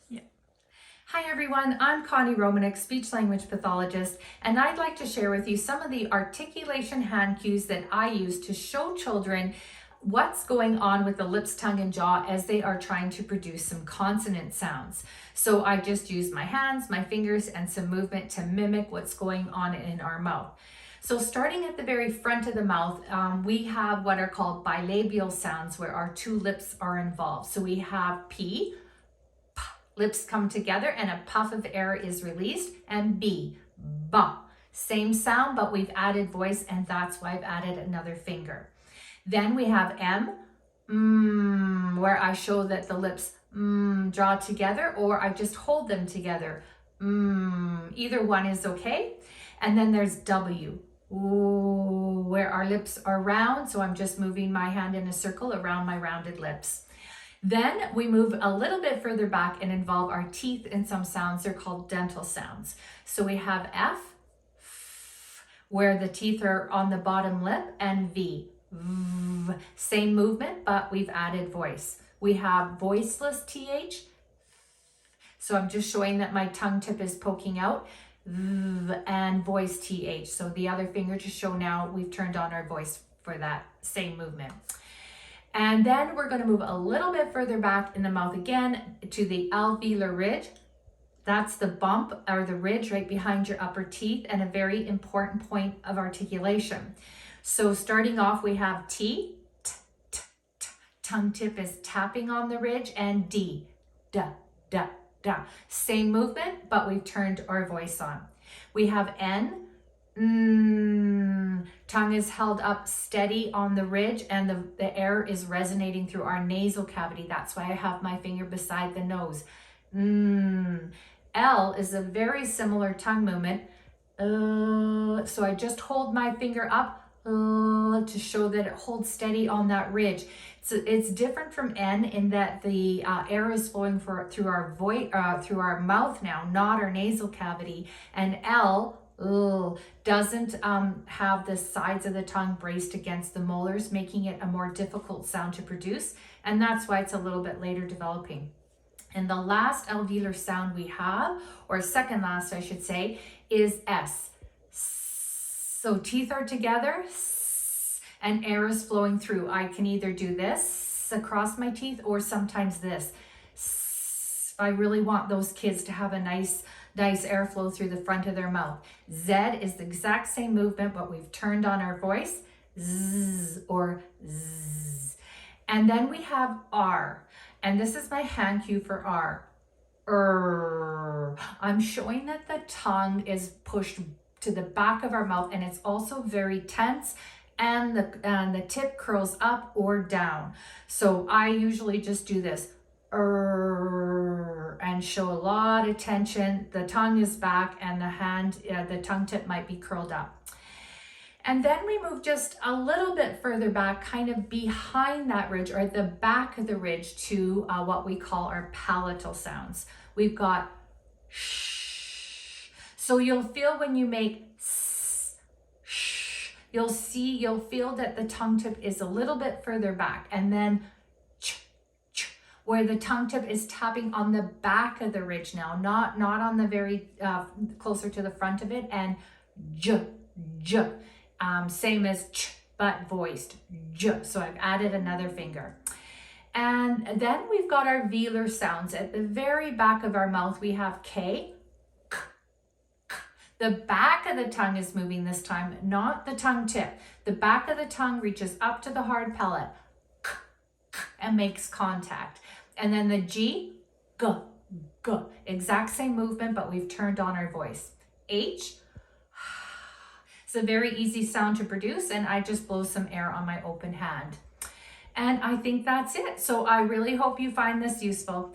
Yeah. Hi everyone, I'm Connie Romanek, speech language pathologist, and I'd like to share with you some of the articulation hand cues that I use to show children what's going on with the lips, tongue, and jaw as they are trying to produce some consonant sounds. So I just use my hands, my fingers, and some movement to mimic what's going on in our mouth. So starting at the very front of the mouth, we have what are called bilabial sounds where our two lips are involved. So we have P, lips come together and a puff of air is released, and B, ba. Same sound, but we've added voice, and that's why I've added another finger. Then we have M, where I show that the lips draw together, or I just hold them together. Either one is okay. And then there's W, where our lips are round, so I'm just moving my hand in a circle around my rounded lips. Then we move a little bit further back and involve our teeth in some sounds. They're called dental sounds. So we have F, where the teeth are on the bottom lip, and V, same movement, but we've added voice. We have voiceless TH. So I'm just showing that my tongue tip is poking out, and voice TH. So the other finger to show now we've turned on our voice for that same movement. And then we're going to move a little bit further back in the mouth again to the alveolar ridge. That's the bump or the ridge right behind your upper teeth, and a very important point of articulation. So starting off, we have T, t, t, t, tongue tip is tapping on the ridge, and D, da, da, da. Same movement, but we've turned our voice on. We have N, tongue is held up steady on the ridge, and the air is resonating through our nasal cavity. That's why I have my finger beside the nose. L is a very similar tongue movement. So I just hold my finger up to show that it holds steady on that ridge. So it's different from N in that the air is flowing through our through our mouth now, not our nasal cavity. And L doesn't have the sides of the tongue braced against the molars, making it a more difficult sound to produce, and that's why it's a little bit later developing. And the last alveolar sound we have, or second last I should say, is S. So teeth are together and air is flowing through. I can either do this across my teeth or sometimes this. If I really want those kids to have a nice airflow through the front of their mouth. Z is the exact same movement, but we've turned on our voice, Z or Z. And then we have R, and this is my hand cue for R. I'm showing that the tongue is pushed to the back of our mouth, and it's also very tense, and the tip curls up or down. So I usually just do this, and show a lot of tension. The tongue is back, and the tongue tip might be curled up. And then we move just a little bit further back, kind of behind that ridge, or at the back of the ridge, to what we call our palatal sounds. We've got sh. So you'll feel when you make s, sh, you'll feel that the tongue tip is a little bit further back, and then where the tongue tip is tapping on the back of the ridge now, not on the very closer to the front of it, and j, j, same as ch, but voiced, j. So I've added another finger. And then we've got our velar sounds. At the very back of our mouth, we have K, k, k. The back of the tongue is moving this time, not the tongue tip. The back of the tongue reaches up to the hard palate, k, k, and makes contact. And then the G, g, g. Exact same movement, but we've turned on our voice. H, it's a very easy sound to produce, and I just blow some air on my open hand. And I think that's it. So I really hope you find this useful.